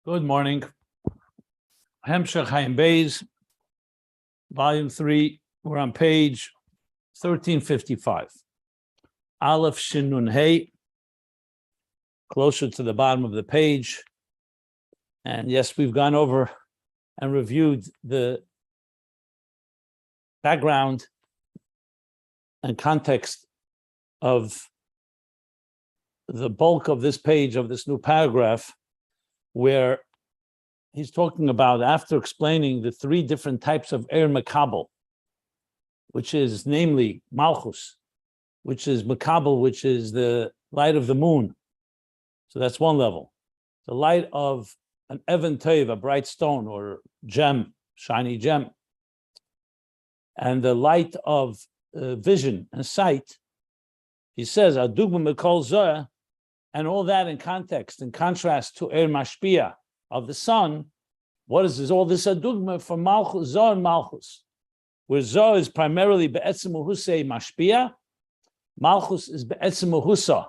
Good morning. Hemshech Ayin Beis, Volume 3. We're on page 1355. Aleph Shin Nun Hey, closer to the bottom of the page. And yes, we've gone over and reviewed the background and context of the bulk of this page, of this new paragraph, where he's talking about, after explaining the three different types of Mekabel, which is namely Malchus, which is Mekabel, which is the light of the moon. So that's one level. The light of an Even Toiv, a bright stone or gem, shiny gem. And the light of vision and sight, he says, Adugma Mekol Zoh, and all that in context, in contrast to Mashpia of the sun. What is this? All this adugma for Malchus, Zoh and Malchus, where Zoh is primarily be'etzem uhusei Mashpia, Malchus is be'etzem uhusa,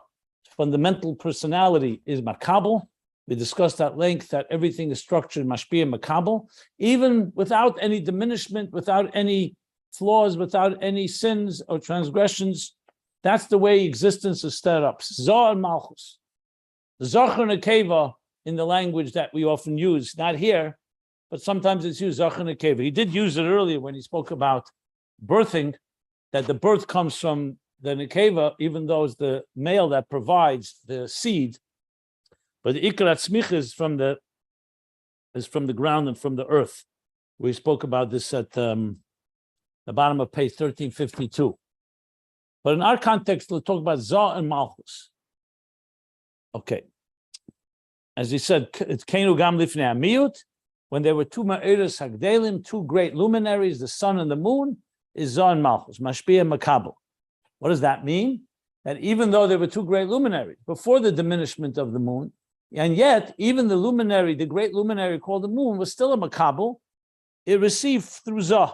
fundamental personality is Mekabel. We discussed at length that everything is structured Mashpia Mekabel, even without any diminishment, without any flaws, without any sins or transgressions. That's the way existence is set up. Zoh and Malchus. Zachar Nekeva, in the language that we often use, not here, but sometimes it's used, Zachar Nekeva. He did use it earlier when he spoke about birthing, that the birth comes from the Nekeva, even though it's the male that provides the seed. But the Ikar Tzmich is from the ground and from the earth. We spoke about this at the bottom of page 1352. But in our context, we'll talk about Zoh and Malchus. Okay. As he said, it's Kenu Gam Lifnei Amiyut, when there were two Ma'iris Hagdelim, two great luminaries, the sun and the moon, is Zoh and Malchus, Mashpia Mekabel. What does that mean? That even though there were two great luminaries, before the diminishment of the moon, and yet even the luminary, the great luminary called the moon, was still a Mekabel, it received through Zoh.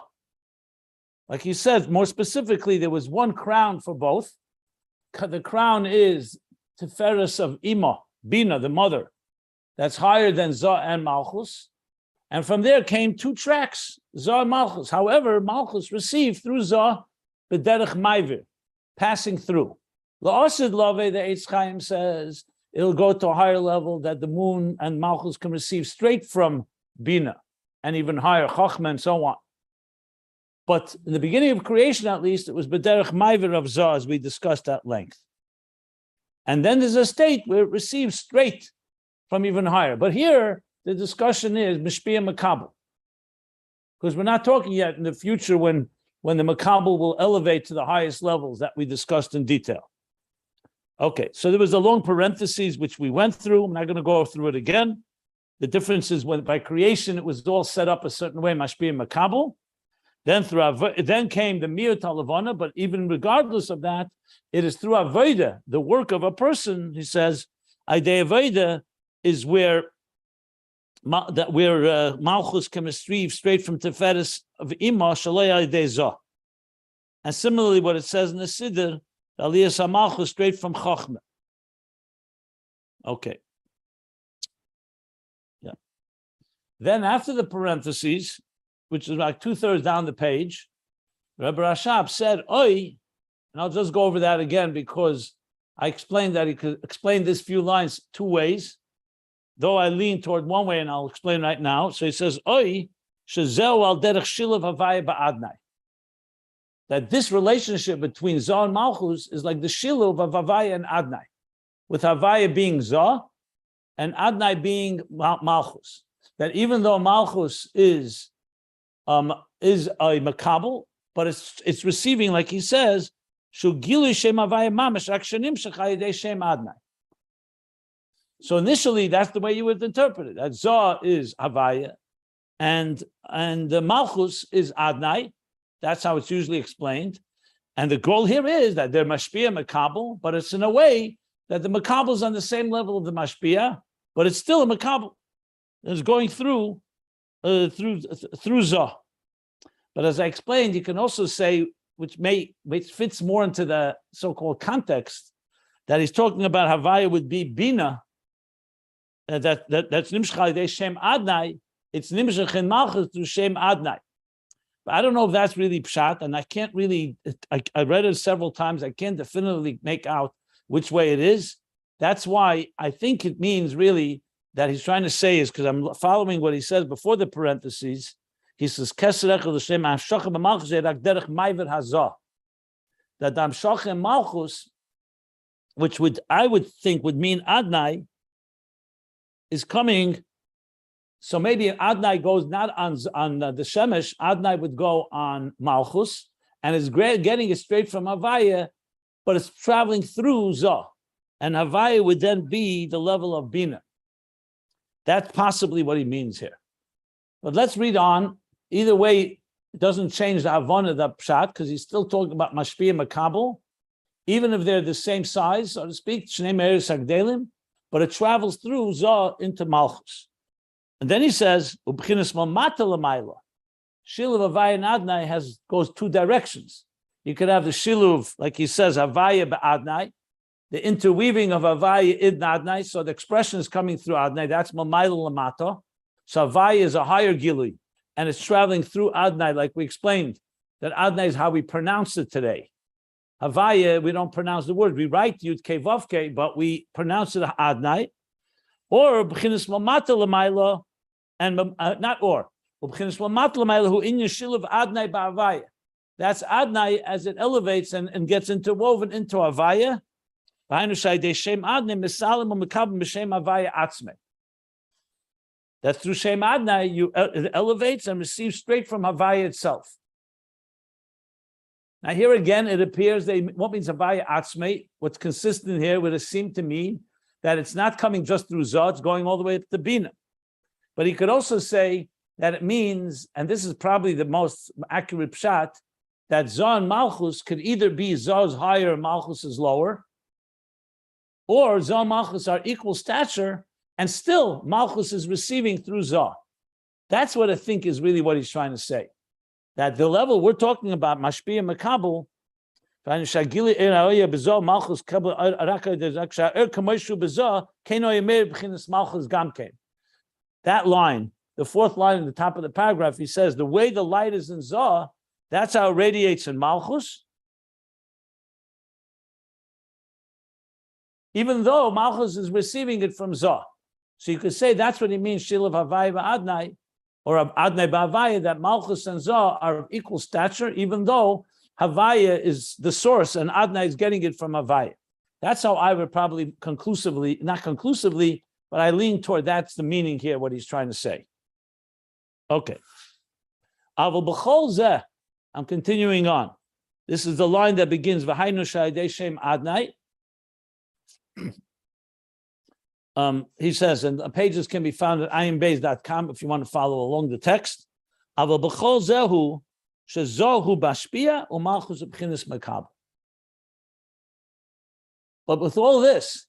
Like he says, more specifically, there was one crown for both. The crown is Tiferes of Ima, Bina, the mother, that's higher than Zoh and Malchus. And from there came two tracks, Zoh and Malchus. However, Malchus received through Zoh, B'derech Maivir, passing through. La'asid Lave, the Eitz Chaim says, it'll go to a higher level that the moon and Malchus can receive straight from Bina, and even higher, Chochmah, and so on. But in the beginning of creation, at least, it was B'derech Maivir of Zoh, as we discussed at length. And then there's a state where it receives straight from even higher. But here, the discussion is Mashpia Mekabel. Because we're not talking yet in the future when the Mekabel will elevate to the highest levels that we discussed in detail. Okay, so there was a long parenthesis which we went through. I'm not going to go through it again. The difference is when by creation, it was all set up a certain way, Mashpia Mekabel. Then came the Miyut HaLevana, but even regardless of that, it is through Avodah, the work of a person. He says, Aidei Avodah is where Malchus can retrieve straight from Tiferes of Ima Shalei Aidei Zoh. And similarly, what it says in the Siddur, Aliyas HaMalchus straight from Chochmah. Okay. Yeah. Then after the parentheses, which is like 2/3 down the page, Rebbe Rashab said, Oi, and I'll just go over that again because I explained that he could explain this few lines two ways, though I lean toward one way and I'll explain right now. So he says, Oi, shezeu al derech shilav havaya ba'adnai. That this relationship between Zoh and Malchus is like the shiluv of Havaya and Adnai, with Havaya being Zoh and Adnai being Malchus. That even though Malchus is a Mekabel, but it's receiving, like he says, Shugilu Shem Havaya Mamash Akshanim Shechayidei Shem Adnai. So initially, that's the way you would interpret it. That Zoh is Havaya, and the Malchus is Adnai. That's how it's usually explained. And the goal here is that they're Mashpia Mekabel, but it's in a way that the Mekabel is on the same level of the Mashpia, but it's still a Mekabel. It's going through Zoh. But as I explained, you can also say, which fits more into the so-called context, that he's talking about Havaya would be Bina, that's nimshach al Shem Adnai. It's nimshach in Malchus through Shem Adnai. But I don't know if that's really pshat, and I can't really. I read it several times. I can't definitively make out which way it is. That's why I think it means really that he's trying to say is because I'm following what he says before the parentheses. He says that the Amshach and Malchus, which I would think would mean Adnai, is coming. So maybe Adnai goes not on the Shemesh, Adnai would go on Malchus, and is getting it straight from Havaya, but it's traveling through Zah. And Havaya would then be the level of Bina. That's possibly what he means here. But let's read on. Either way, it doesn't change the Havana, the Pshat, because he's still talking about Mashpia Mekabel, even if they're the same size, so to speak, Shnei Meir Sagdelim, but it travels through Zah into Malchus. And then he says, Ubchinas Mamata Lamaila. Shiluv Havaya and Adnai goes two directions. You could have the Shiluv, like he says, Havaya Ba'adnai, the interweaving of Havaya in Adnai. So the expression is coming through Adnai. That's Mamaila Lamata. So Havaya is a higher Gili, and it's traveling through Adnai, like we explained, that Adnai is how we pronounce it today. Havaya, we don't pronounce the word. We write Yud Kei Vav Kei, but we pronounce it Adnai. Or B'chinas Mamata Lamaila, and not or. B'chinas Mamata Lamaila, who in Yeshiluv Adnai Ba'Havaya. That's Adnai as it elevates and gets interwoven into Havaya. That through Shem Adnai, it elevates and receives straight from Havaya itself. Now here again, it appears what means Havaya Atzmei? What's consistent here would seem to mean that it's not coming just through Zah, it's going all the way up to Bina. But he could also say that it means, and this is probably the most accurate pshat, that Zah and Malchus could either be Zah's higher and Malchus is lower, or Zah and Malchus are equal stature, and still Malchus is receiving through Zah. That's what I think is really what he's trying to say. That the level we're talking about, Mashpia Mekabel, that line, the fourth line in the top of the paragraph, he says, the way the light is in Zah, that's how it radiates in Malchus, even though Malchus is receiving it from Zah. So you could say that's what he means, Shilav Havaya Adnai, or Adnai Ba'Havaya, that Malchus and Zah are of equal stature, even though Havaya is the source and Adnai is getting it from Havaya. That's how I would probably not conclusively, but I lean toward that's the meaning here, what he's trying to say. Okay. Aval b'chol zeh, I'm continuing on. This is the line that begins, V'hainu sha'idei Shem Adnai. He says, and the pages can be found at ayinbeis.com if you want to follow along the text. Aval b'chol zehu, shezohu bashpia u'malchus b'chinas mekabel. But with all this,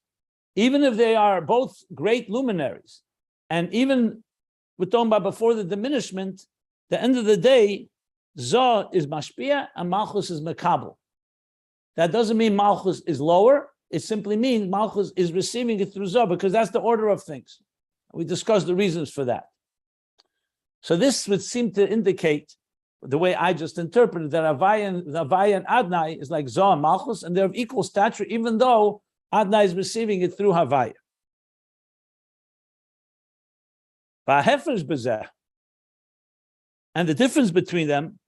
even if they are both great luminaries, and even we're talking about before the diminishment, the end of the day, Zah is Mashpia and Malchus is Mekabel. That doesn't mean Malchus is lower. It simply means Malchus is receiving it through Zah, because that's the order of things. We discussed the reasons for that. So this would seem to indicate, the way I just interpreted, that Havaya and Adnai is like Zah and Malchus, and they're of equal stature, even though Adnai is receiving it through Havaya. And the difference between them,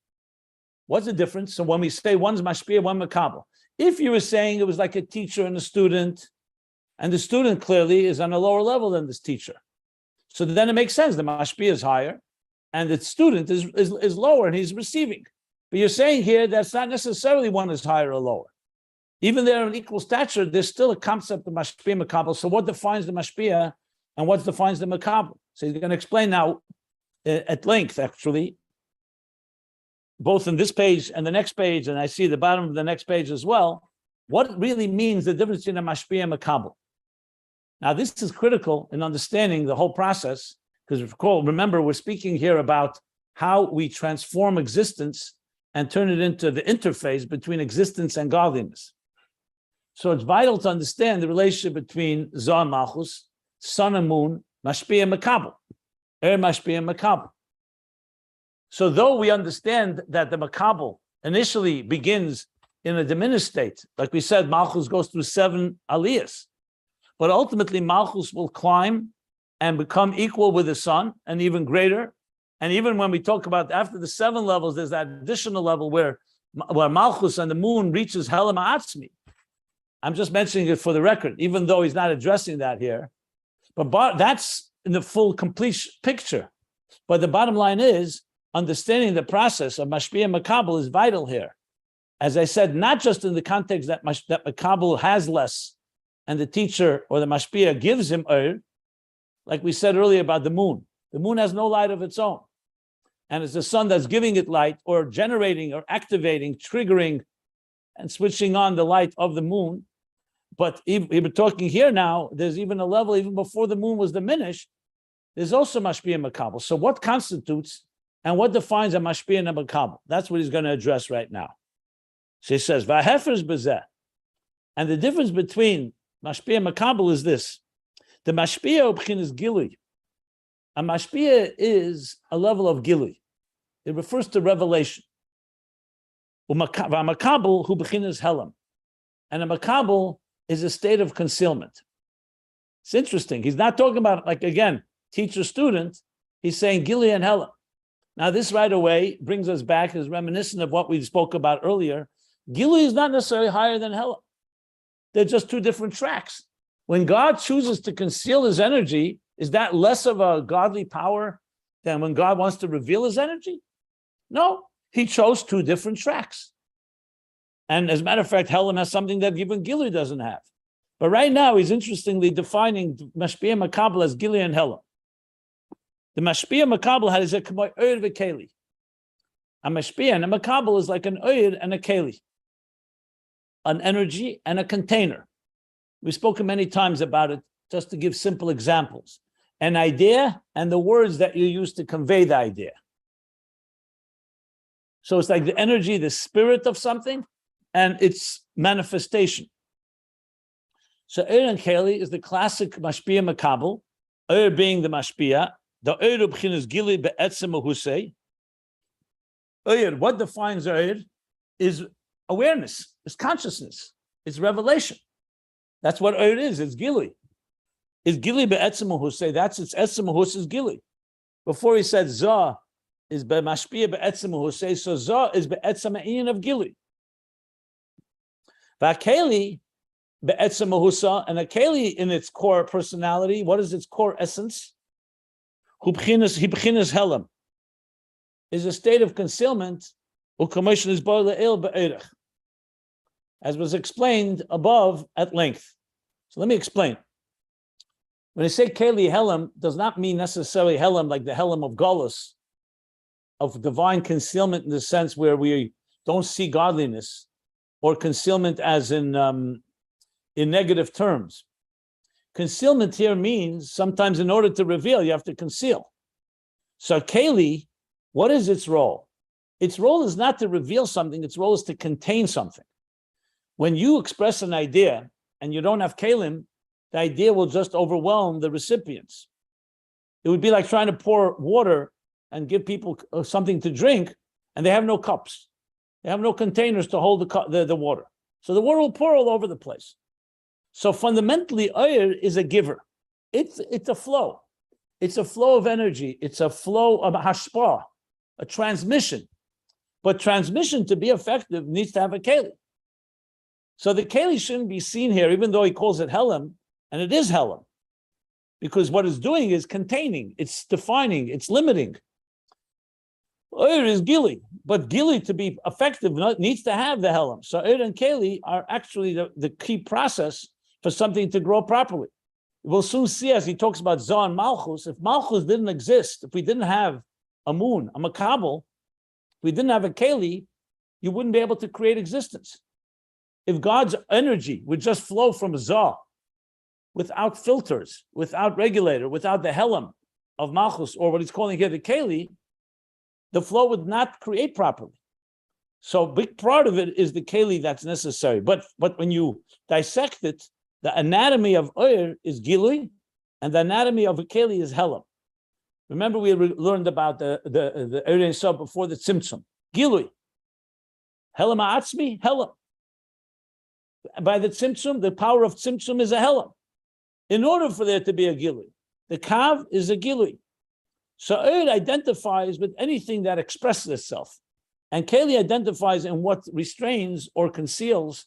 what's the difference? So when we say one's Mashpia, one Mekabel. If you were saying it was like a teacher and a student the student clearly is on a lower level than this teacher, so then it makes sense. The Mashpia is higher, and the student is lower, and he's receiving. But you're saying here that's not necessarily one is higher or lower. Even they're in equal stature, there's still a concept of Mashpia Mekabel. So what defines the Mashpia and what defines the Mekabel? So he's going to explain now at length, actually, both in this page and the next page, and I see the bottom of the next page as well, what it really means, the difference between a Mashpia and Mekabel. Now, this is critical in understanding the whole process, because remember, we're speaking here about how we transform existence and turn it into the interface between existence and godliness. So it's vital to understand the relationship between Zah and Malchus, sun and moon, Mashpia Mekabel, Mashpia Mekabel. So though we understand that the Mekabel initially begins in a diminished state, like we said, Malchus goes through 7 aliyahs, but ultimately Malchus will climb and become equal with the sun and even greater. And even when we talk about after the 7 levels, there's that additional level where Malchus and the moon reaches Helam Atzmi. I'm just mentioning it for the record, even though he's not addressing that here. But that's in the full, complete picture. But the bottom line is, understanding the process of Mashpia Mekabel is vital here. As I said, not just in the context that Mekabel has less, and the teacher or the Mashpia gives him like we said earlier about the moon. The moon has no light of its own. And it's the sun that's giving it light or generating or activating, triggering, and switching on the light of the moon. But we're talking here now, there's even a level, even before the moon was diminished, there's also Mashpia Mekabel. So what constitutes and what defines a Mashpia and a Mekabel? That's what he's going to address right now. So he says, V'hefers b'zeh. And the difference between Mashpia and Mekabel is this. The Mashpia ubchin is gili. A Mashpia is a level of gili. It refers to revelation. Mekabel hu b'chin is helam. And a Mekabel is a state of concealment. It's interesting. He's not talking about, like, again, teacher-student. He's saying gili and helam. Now, this right away brings us back, is reminiscent of what we spoke about earlier. Gili is not necessarily higher than helam. They're just 2 different tracks. When God chooses to conceal his energy, is that less of a godly power than when God wants to reveal his energy? No, he chose 2 different tracks. And as a matter of fact, Helam has something that even Gili doesn't have. But right now, he's interestingly defining Mashpia Mekabel as Gili and Helam. The Mashpia Mekabel has a Oyer v'Keli. A Mashpia and a Mekabel is like an Oyer and a Keli, an energy and a container. We've spoken many times about it, just to give simple examples. An idea and the words that you use to convey the idea. So it's like the energy, the spirit of something, and its manifestation. So Oyer and Keli is the classic Mashpia Mekabel, Oyer being the Mashpia, the Oyer ubchin is gili be'etzem uhusei. Oyer, what defines Oyer is awareness, is consciousness, is revelation. That's what Oyer is, it's gili. Is gili be'etzem uhusei, that's its etzem uhus is gili. Before he said Zah is be'mashpia be'etzem uhusei, so Zah is be'etzem ayin of gili. V'akeli be'etzem uhusa, and a Keli in its core personality, what is its core essence? Hibchinas helam, is a state of concealment, u'kamoshin is bo le'il be'erech, as was explained above at length. So let me explain. When I say Keli helam, does not mean necessarily helam like the helam of Golus, of divine concealment in the sense where we don't see godliness, or concealment as in negative terms. Concealment here means sometimes in order to reveal, you have to conceal. So Keli, what is its role? Its role is not to reveal something, its role is to contain something. When you express an idea and you don't have Kelim, the idea will just overwhelm the recipients. It would be like trying to pour water and give people something to drink, and they have no cups. They have no containers to hold the water. So the water will pour all over the place. So fundamentally, Oyer is a giver. It's a flow. It's a flow of energy. It's a flow of hashpah, a transmission. But transmission, to be effective, needs to have a Keli. So the Keli shouldn't be seen here, even though he calls it Helam, and it is Helam. Because what it's doing is containing, it's defining, it's limiting. Oyer is Gili, but Gili, to be effective, needs to have the Helam. So Oyer and Keli are actually the key process for something to grow properly. We'll soon see as he talks about Zah and Malchus. If Malchus didn't exist, if we didn't have a moon, a Mekabel, if we didn't have a Keli, you wouldn't be able to create existence. If God's energy would just flow from Zah, without filters, without regulator, without the Helam of Malchus, or what he's calling here the Keli, the flow would not create properly. So a big part of it is the Keli that's necessary. But when you dissect it, the anatomy of Oyer is Gili, and the anatomy of a Keli is Helam. Remember, we learned about the Ein Sof before the Tzimtzum. Gilui. Helam Ha'atzmi, Helam. By the Tzimtzum, the power of Tzimtzum is a Helam. In order for there to be a Gilui, the Kav is a Gilui. So Eir identifies with anything that expresses itself. And Keli identifies in what restrains or conceals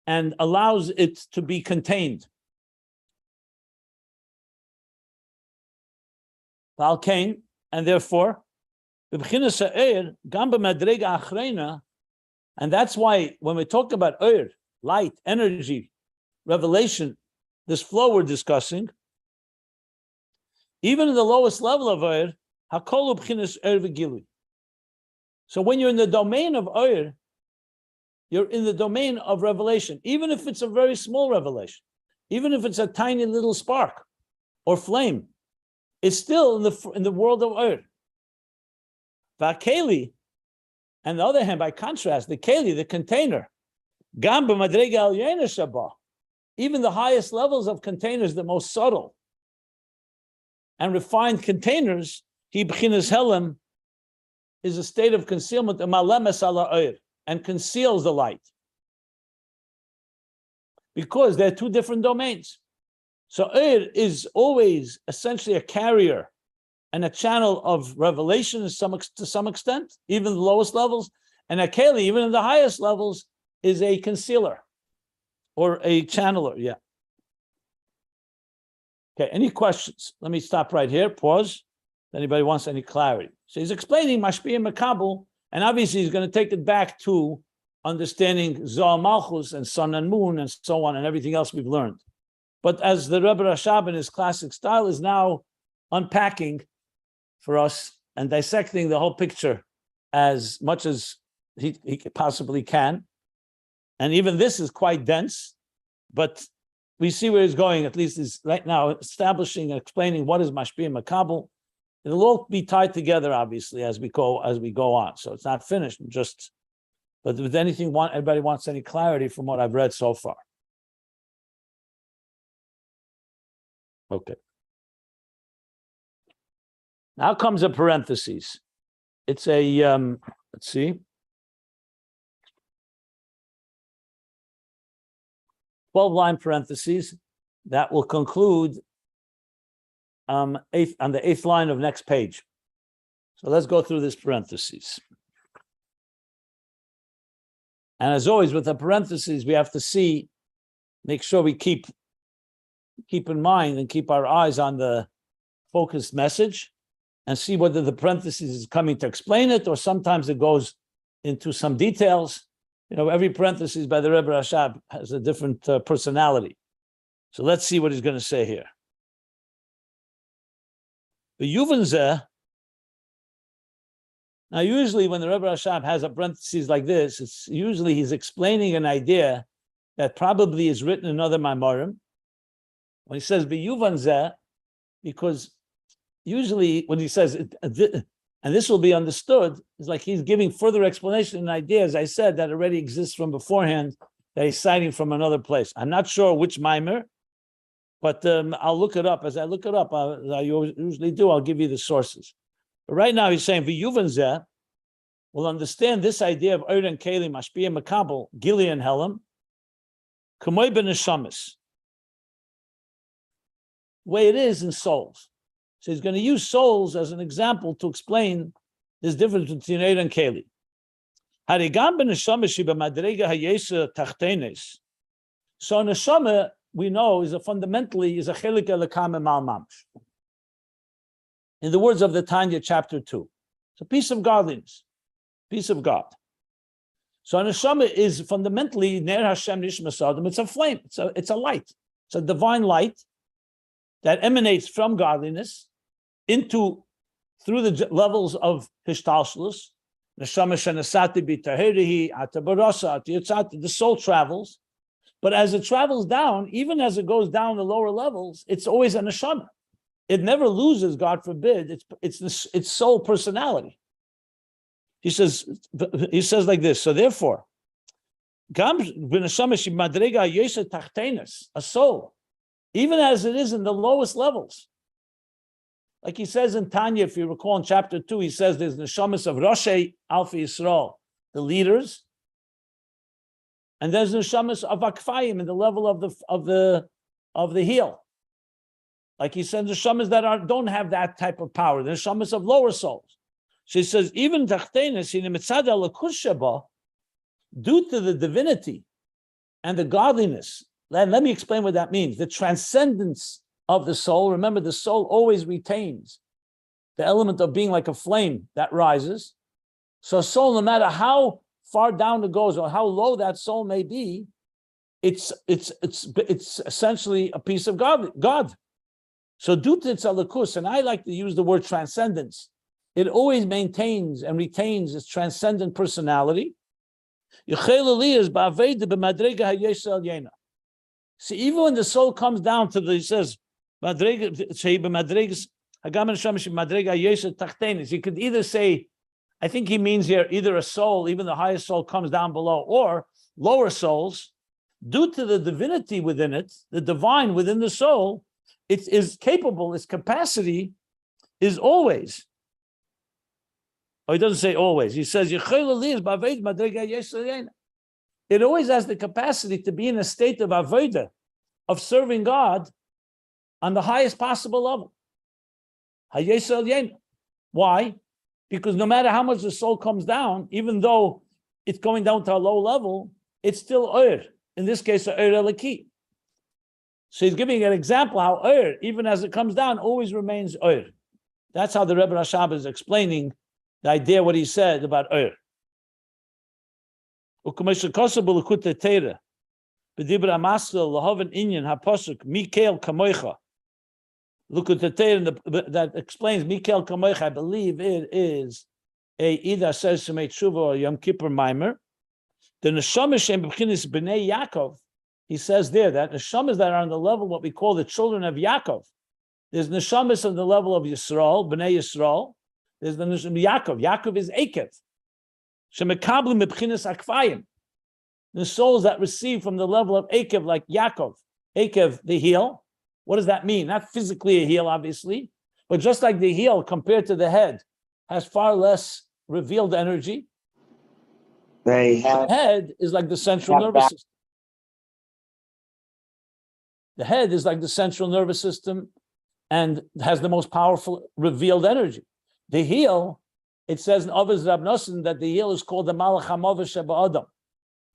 and allows it to be contained. And therefore, and that's why when we talk about Eir, light, energy, revelation, this flow we're discussing, even in the lowest level of Eir, hakol b'chinas Eir v'gilui. So when you're in the domain of Eir, you're in the domain of revelation, even if it's a very small revelation, even if it's a tiny little spark or flame, it's still in the world of Eir. V'akeli, on the other hand, by contrast, the Keli, the container, gam b'madrega al-yena shabah, even the highest levels of containers, the most subtle and refined containers, he b'chinas Helam, is a state of concealment, and conceals the light. Because they're two different domains. So Eir is always essentially a carrier and a channel of revelation to some extent, even the lowest levels. And a Keli, even in the highest levels, is a concealer or a channeler. Yeah. Okay, any questions? Let me stop right here, pause. If anybody wants any clarity. So he's explaining Mashpia and Mekabel, and obviously he's going to take it back to understanding Zohar Malchus and Sun and Moon and so on and everything else we've learned. But as the Rebbe Rashab in his classic style is now unpacking for us and dissecting the whole picture as much as he possibly can. And even this is quite dense, but we see where he's going, at least is right now establishing and explaining what is Mashpia and Mekabel. It'll all be tied together, obviously, as we go on. So it's not finished. But with anything, everybody wants any clarity from what I've read so far. Okay. Now comes a parenthesis. It's a let's see, 12-line parentheses that will conclude on the 8th line of next page. So let's go through this parentheses. And as always, with the parentheses, we have to make sure we keep in mind and keep our eyes on the focused message and see whether the parentheses is coming to explain it or sometimes it goes into some details. You know, every parenthesis by the Rebbe Rashab has a different personality. So let's see what he's going to say here. The Yuvanzeh. Now, usually when the Rebbe Rashab has a parenthesis like this, it's usually he's explaining an idea that probably is written in other Maimarim. When he says B'Yuvanzeh, because usually when he says, and this will be understood, it's like he's giving further explanation and idea, as I said, that already exists from beforehand, that he's citing from another place. I'm not sure which Maimer, but I'll look it up. As I look it up, as I usually do, I'll give you the sources. But right now he's saying, V'Yuvanzeh, will understand this idea of Eir and Keli, Mashpia and Mekabel, Gili and Helam, K'moy b'neshamis, the way it is in souls. So he's going to use souls as an example to explain this difference between Eir and Keli. Harigam b'neshamis b'madrega hayesa tachtenes. So neshama, we know, is a chelik elokam mal mamash. In the words of the Tanya, chapter 2, it's a piece of godliness, piece of God. So neshama is fundamentally ner Hashem nishmas adam. It's a flame. It's a light. It's a divine light that emanates from godliness through the levels of hishtalshlus. Neshama shenasati b'tahirihi atabarasa atiyotzati. The soul travels, but as it travels down, even as it goes down the lower levels, it's always a neshama. It never loses, God forbid, its soul personality. He says like this. So therefore, a soul even as it is in the lowest levels. Like he says in Tanya, if you recall in chapter 2, he says there's neshamas of Roshei Alpha Yisrael, the leaders, and there's neshamas of Akfayim in the level of the heel. Like he says, neshamas that don't have that type of power, the neshamas of lower souls. She says, even tachtenis in the mitzad alakus sheba, due to the divinity and the godliness. Let me explain what that means. The transcendence of the soul. Remember, the soul always retains the element of being like a flame that rises. So a soul, no matter how far down it goes or how low that soul may be, it's essentially a piece of God. So due to its alakus, and I like to use the word transcendence, it always maintains and retains its transcendent personality. See, even when the soul comes down to he says, you could either say, I think he means here, either a soul, even the highest soul comes down below, or lower souls, due to the divinity within it, the divine within the soul, it is capable, its capacity is always. Oh, he doesn't say always. He says, it always has the capacity to be in a state of avodah, of serving God on the highest possible level. Why? Because no matter how much the soul comes down, even though it's going down to a low level, it's still in this case, eliki. So he's giving an example how even as it comes down, always remains That's how the Rebbe Rashab is explaining the idea, what he said about Look at the Torah that explains Mikel Kamoich. I believe it is a Ida says to make Tshuva or Yom Kippur Maimer. The Neshamas Shem B'chinis B'nei Yaakov. He says there that Neshamas that are on the level what we call the children of Yaakov. There's Neshamas on the level of Yisrael, B'nei Yisrael. There's the Neshamas Yaakov. Yaakov is Ekev. Shem Mekabel B'chinis Akfayim. The souls that receive from the level of Ekev, like Yaakov. Ekev, the heel. What does that mean? Not physically a heel, obviously, but just like the heel compared to the head has far less revealed energy. The head is like the central nervous system. The head is like the central nervous system and has the most powerful revealed energy. The heel, it says in Avos Rab Nosson that the heel is called the Malach HaMova Sheba Adam.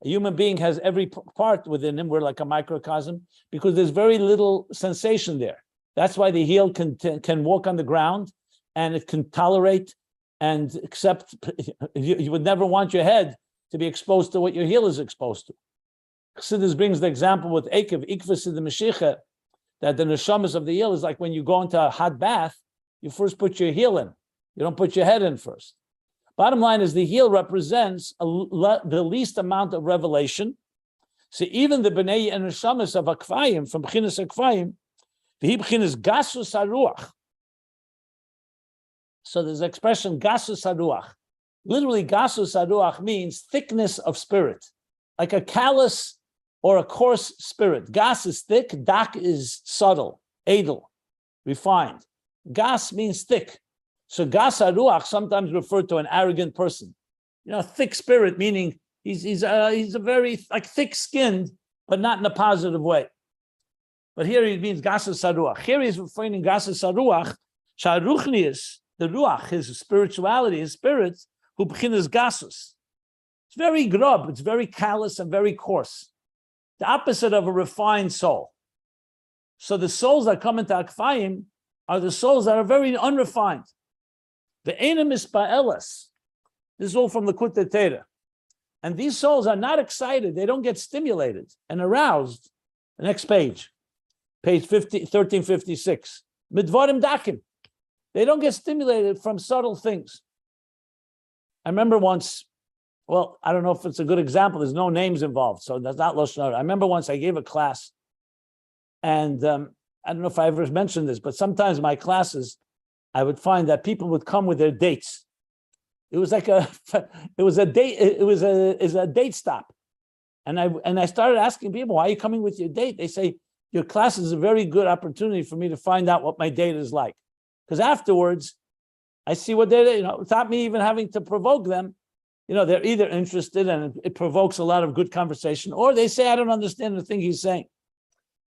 A human being has every part within him. We're like a microcosm because there's very little sensation there. That's why the heel can walk on the ground and it can tolerate and accept. You would never want your head to be exposed to what your heel is exposed to. Chassidus brings the example with Ekev, Ikvus in the Mashiach, that the neshamas of the heel is like when you go into a hot bath, you first put your heel in. You don't put your head in first. Bottom line is the heel represents the least amount of revelation. So even the B'nai and Neshamas of Akfayim, from B'chinas Akfayim, the B'chinas Gasus HaRuach. So there's an expression Gasus HaRuach. Literally, Gasus HaRuach means thickness of spirit, like a callous or a coarse spirit. Gas is thick, dak is subtle, edel, refined. Gas means thick. So gas haruach sometimes referred to an arrogant person. Thick spirit, meaning he's a very like thick-skinned, but not in a positive way. But here it means gas haruach. Here he's referring to gas haruach, sharuchnius, the ruach, his spirituality, his spirit, who b'chinas gasus. It's very grub, it's very callous and very coarse. The opposite of a refined soul. So the souls that come into Akfayim are the souls that are very unrefined. The Einem is Ba'elas. This is all from the Kutei Torah. And these souls are not excited. They don't get stimulated and aroused. The next page 1356. Midvarim Dakim. They don't get stimulated from subtle things. I remember once, well, I don't know if it's a good example. There's no names involved, so that's not Lashon Hara. I remember once I gave a class, and I don't know if I ever mentioned this, but sometimes in my classes, I would find that people would come with their dates. It was like a date stop. And I started asking people, why are you coming with your date? They say, your class is a very good opportunity for me to find out what my data is like. Because afterwards, I see what they're, without me even having to provoke them, they're either interested and it provokes a lot of good conversation, or they say, I don't understand the thing he's saying.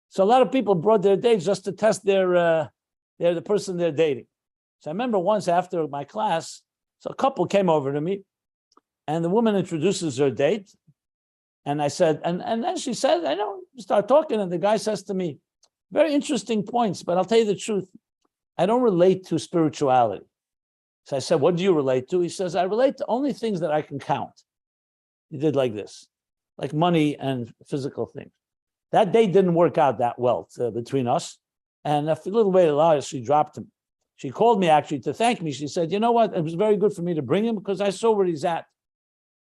So a lot of people brought their dates just to test the person they're dating. So I remember once after my class, so a couple came over to me and the woman introduces her date. And I said, and then she said, I don't start talking. And the guy says to me, very interesting points, but I'll tell you the truth. I don't relate to spirituality. So I said, what do you relate to? He says, I relate to only things that I can count. He did like this, like money and physical things. That date didn't work out that well between us. And a little later, she dropped him. She called me actually to thank me. She said, you know what? It was very good for me to bring him because I saw where he's at.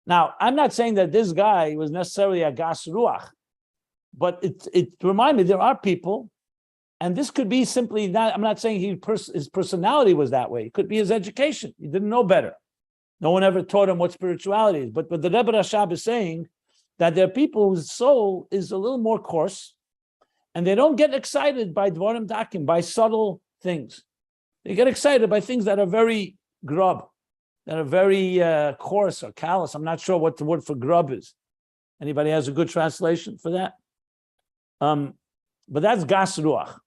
Now, I'm not saying that this guy was necessarily a gas ruach, but it reminded me there are people, and this could be simply not, I'm not saying his personality was that way. It could be his education. He didn't know better. No one ever taught him what spirituality is. But the Rebbe Rashab is saying that there are people whose soul is a little more coarse, and they don't get excited by dvarim dakim, by subtle things. They get excited by things that are very grub, that are very coarse or callous. I'm not sure what the word for grub is. Anybody has a good translation for that? But that's gas ruach.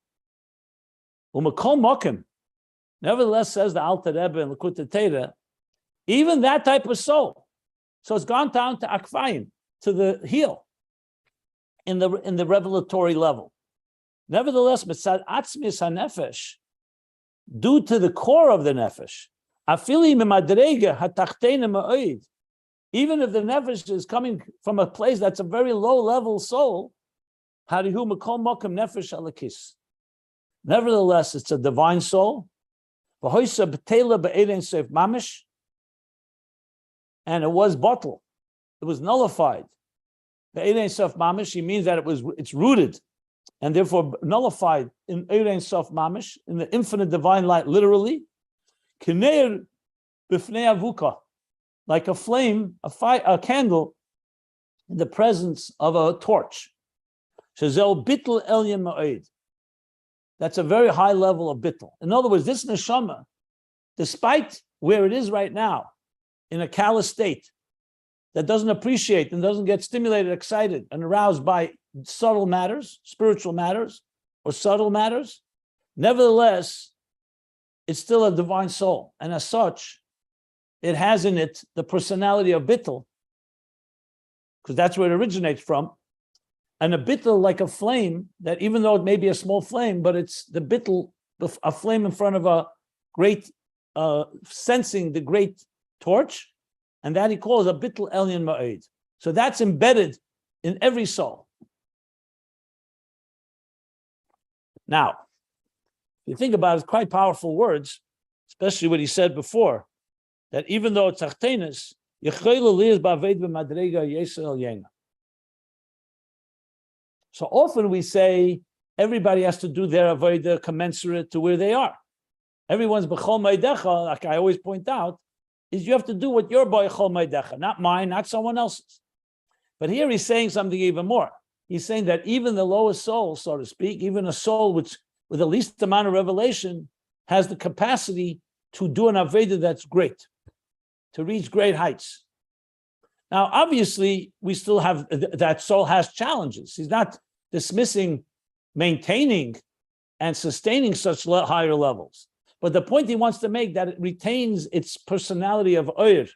U'makol mokim. Nevertheless, says the Alter Rebbe in Likutei Torah, even that type of soul. So it's gone down to akfayim, to the heel, in the revelatory level. Nevertheless, mitzad atzmis hanefesh, due to the core of the nefesh, afili mimadrega hatachtena ma'od, even if the nefesh is coming from a place that's a very low level soul, harihu makol mokem nefesh alakis. Nevertheless, it's a divine soul. V'hoisa b'teila be'erein seif mamish, and it was bottled. It was nullified. Be'erein seif mamish, he means that it's rooted, and therefore nullified in Erein Sof Mamish, in the infinite divine light, literally. Kineir b'fnei avuka, like a flame, a candle in the presence of a torch. Shazel bittul elyon ma'od. That's a very high level of bittul. In other words, this neshama, despite where it is right now, in a callous state, that doesn't appreciate and doesn't get stimulated, excited, and aroused by subtle matters, spiritual matters, or subtle matters, nevertheless, it's still a divine soul. And as such, it has in it the personality of bittul, because that's where it originates from. And a bittul, like a flame, that even though it may be a small flame, but it's the bittul, a flame in front of a great, sensing the great torch, and that he calls a bittul elyon ma'od. So that's embedded in every soul. Now, if you think about it, it's quite powerful words, especially what he said before, that even though it's achtenis, so often we say everybody has to do their avodah commensurate to where they are. Everyone's b'chol meidecha, like I always point out, is you have to do what your boy chol meidecha, not mine, not someone else's. But here he's saying something even more. He's saying that even the lowest soul, so to speak, even a soul which with the least amount of revelation, has the capacity to do an avodah that's great, to reach great heights. Now, obviously, we still have, that soul has challenges. He's not dismissing maintaining and sustaining such higher levels. But the point he wants to make, that it retains its personality of Oyer,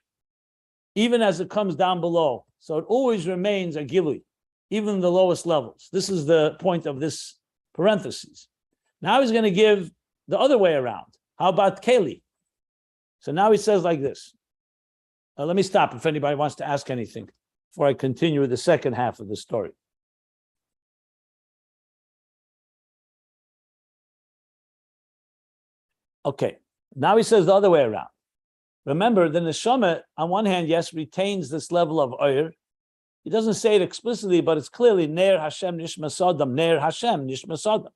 even as it comes down below. So it always remains a Gilui, even in the lowest levels. This is the point of this parenthesis. Now he's going to give the other way around. How about Keli? So now he says like this. Let me stop if anybody wants to ask anything before I continue with the second half of the story. Okay, now he says the other way around. Remember, the neshama, on one hand, yes, retains this level of oyer. He doesn't say it explicitly, but it's clearly Ner Hashem Nishma Sodom, Ner Hashem Nishma Sodom.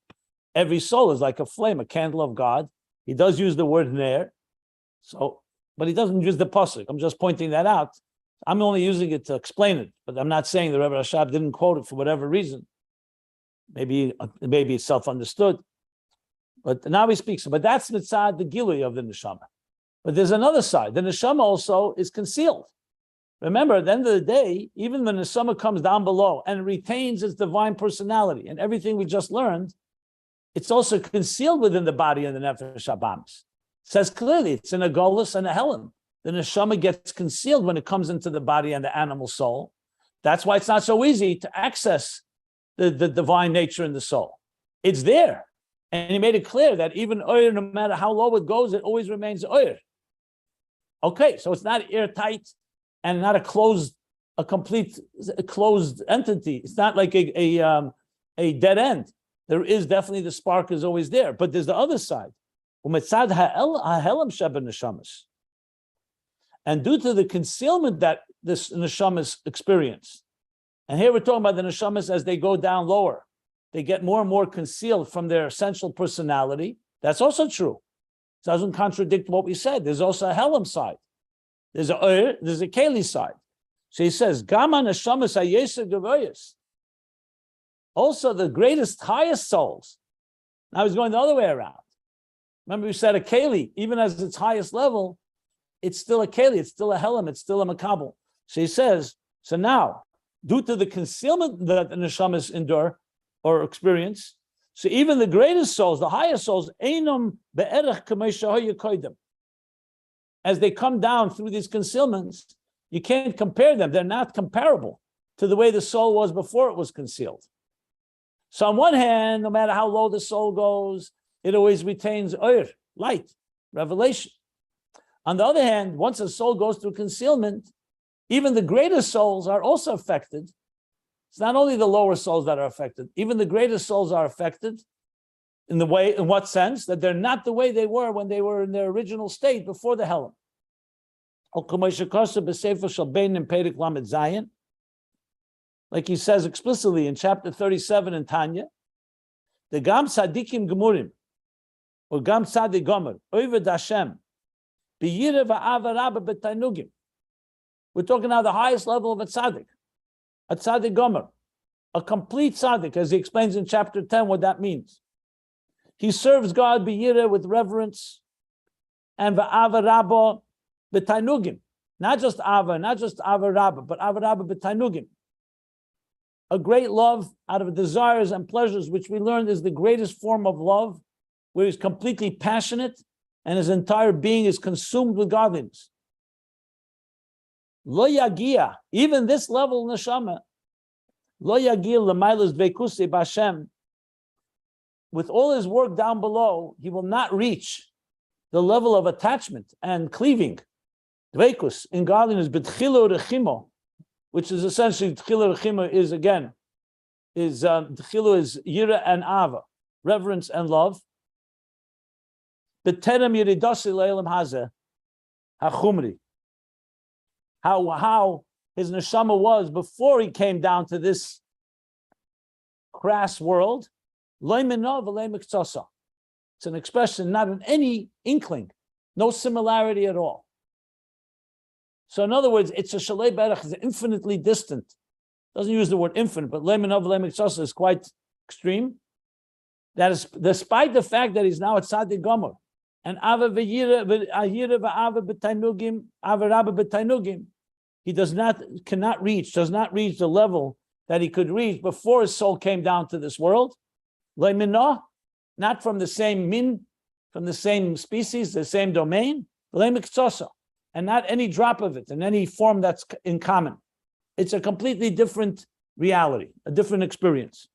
Every soul is like a flame, a candle of God. He does use the word Ner, so, but he doesn't use the pasuk. I'm just pointing that out. I'm only using it to explain it, but I'm not saying the Rebbe Rashab didn't quote it for whatever reason. Maybe it's self-understood. But now he speaks. But that's mitzad the gilui of the neshama. But there's another side. The neshama also is concealed. Remember, at the end of the day, even when the neshama comes down below and retains its divine personality and everything we just learned, it's also concealed within the body and the nefesh habamis. It says clearly, it's in a golus and a helam. The neshama gets concealed when it comes into the body and the animal soul. That's why it's not so easy to access the divine nature in the soul. It's there. And he made it clear that even oyer, no matter how low it goes, it always remains oyer. Okay, so it's not airtight and not a complete closed entity. It's not like a dead end. There is definitely, the spark is always there. But there's the other side. And due to the concealment that this neshamas experience, and here we're talking about the neshamas as they go down lower, they get more and more concealed from their essential personality. That's also true. It doesn't contradict what we said. There's also a helam side. There's a Keli side. So he says, Gama neshamas hayeser gavoyos. Also, the greatest, highest souls. Now he's going the other way around. Remember, we said a Keli, even as its highest level, it's still a Keli, it's still a helam, it's still a Mekabel. So he says, so now, due to the concealment that the neshamas endure or experience, so even the greatest souls, the highest souls, einam be'erech k'mei koydem, as they come down through these concealments, you can't compare them. They're not comparable to the way the soul was before it was concealed. So on one hand, no matter how low the soul goes, it always retains light, revelation. On the other hand, once a soul goes through concealment, even the greatest souls are also affected. It's not only the lower souls that are affected, even the greatest souls are affected in what sense? That they're not the way they were when they were in their original state before the helam. Like he says explicitly in chapter 37 in Tanya, the Gam Sadikim Gemurim, or Gam Sadik Gomer, Oived Hashem, B'yire v'ava rabba b'tainugim. We're talking now the highest level of a tzaddik gomer, a complete tzaddik, as he explains in chapter 10 what that means. He serves God b'yire with reverence and v'ava rabba b'tainugim. Not just ava rabba, but ava rabba b'tainugim. A great love out of desires and pleasures, which we learned is the greatest form of love, where he's completely passionate and his entire being is consumed with godliness. Lo yagia, even this level of neshama, lo yagia l'maylas dveikusi b'Hashem, with all his work down below, he will not reach the level of attachment and cleaving, dveikus, in godliness, b'tchilu rechimo, which is essentially, tchilu rechimo is again, tchilu is yira and ava, reverence and love. B'terem yiridasi le'elam hazeh hachumri. How his neshama was before he came down to this crass world. It's an expression not in any inkling, no similarity at all. So in other words, it's a shalei berach, is infinitely distant. Doesn't use the word infinite, but leiminov v'leimiktsasa is quite extreme. That is, despite the fact that he's now at Tzaddik Gomer, and ava v'yira v'ava b'tainugim, ava rabba b'tainugim, he does not reach the level that he could reach before his soul came down to this world. Leiminah, not from the same min, from the same species, the same domain, leimiktsasa, and not any drop of it in any form that's in common. It's a completely different reality, a different experience.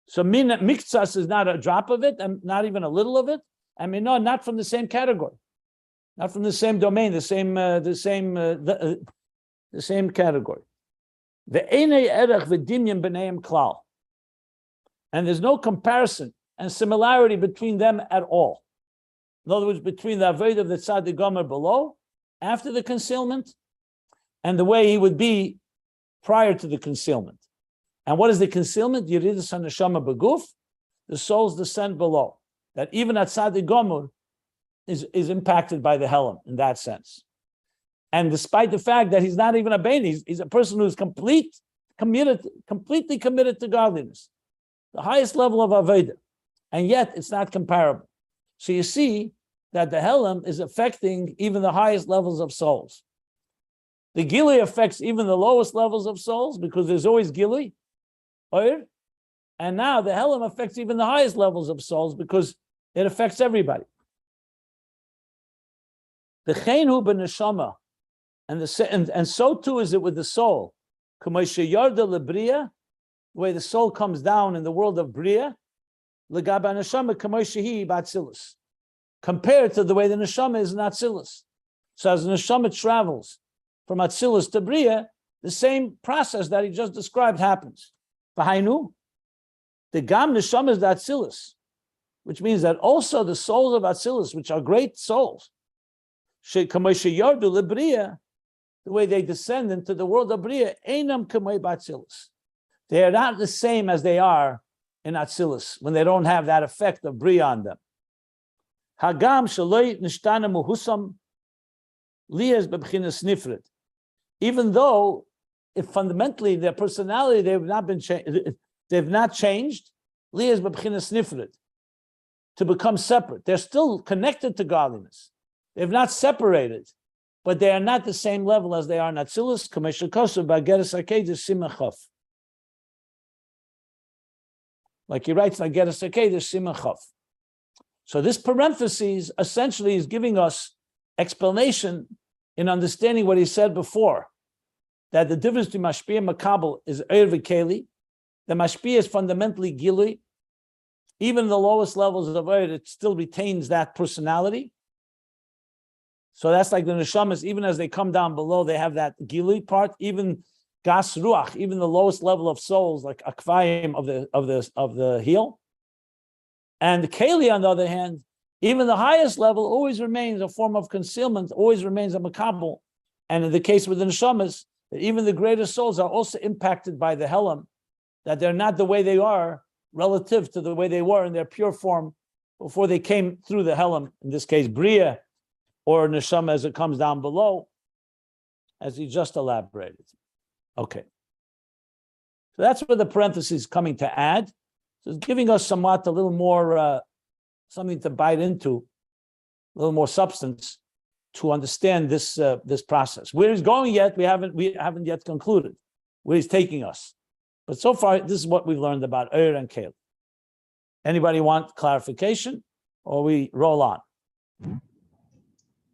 So min miktsas is not a drop of it, and not even a little of it, and minah not from the same category, not from the same domain, the same category. Ve'enei erech v'dinyan b'neim klal, and there's no comparison and similarity between them at all. In other words, between the avodah of the tzaddik gomer below, after the concealment, and the way he would be prior to the concealment. And what is the concealment? Yiridas haneshama beguf, the souls descend below. That even at tzaddik gomer is impacted by the helam in that sense. And despite the fact that he's not even a bein, he's a person who's complete completely committed to godliness, the highest level of Avodah, and yet it's not comparable. So you see that the Helam is affecting even the highest levels of souls. The Gili affects even the lowest levels of souls because there's always Gili, Oir, and now the Helam affects even the highest levels of souls because it affects everybody. The Chenu b'neshama, and so too is it with the soul. The way the soul comes down in the world of Bria, compared to the way the neshama is in Atzilus. So as the neshama travels from Atzilus to Bria, the same process that he just described happens. V'hainu, the gam neshama is the Atzilus, which means that also the souls of Atzilus, which are great souls, the way they descend into the world of Bria, einam kamei b'Atzilus. They are not the same as they are in Atzilus, when they don't have that effect of Bria on them. Hagam shaloi nishtana muhusam liyas b'bchinas nifrit. Even though, if fundamentally their personality they've not changed, liyas b'bchinas nifrit, to become separate. They're still connected to godliness. They've not separated, but they are not the same level as they are in Atzilus. Kameshel kosev b'ageres akedus simachov. Like he writes, Nageres akedus simachov. So this parenthesis essentially is giving us explanation in understanding what he said before, that the difference between Mashpia and Mekabel is Keli. The Mashpia is fundamentally Gili. Even the lowest levels of it still retains that personality. So that's like the neshamas, even as they come down below, they have that Gili part. Even Gas Ruach, even the lowest level of souls, like Akvayim of the heel. And the Keli, on the other hand, even the highest level always remains a form of concealment, always remains a Mekabel. And in the case with the neshamas, even the greatest souls are also impacted by the Helam, that they're not the way they are relative to the way they were in their pure form before they came through the Helam, in this case, Bria, or neshama as it comes down below, as he just elaborated. Okay. So that's where the parenthesis is coming to add. So it's giving us somewhat a little more, something to bite into, a little more substance to understand this this process. Where he's going yet, we haven't yet concluded where he's taking us. But so far, this is what we've learned about Ur and Keli. Anybody want clarification, or we roll on?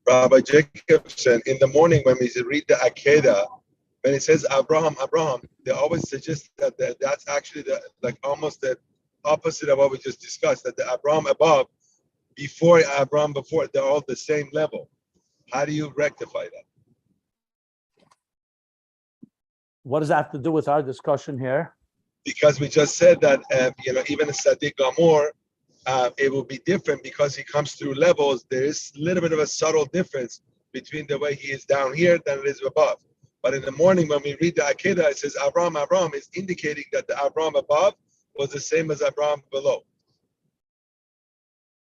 Rabbi Jacobson, in the morning when we read the Akedah, when it says Abraham, they always suggest that that's actually almost the opposite of what we just discussed, that the Abraham above, before Abraham before, they're all the same level. How do you rectify that? What does that have to do with our discussion here? Because we just said that, even a Sadiq Gamor, it will be different because he comes through levels. There is a little bit of a subtle difference between the way he is down here than it is above. But in the morning when we read the Akedah, it says Abraham is indicating that the Abraham above was the same as Abraham below.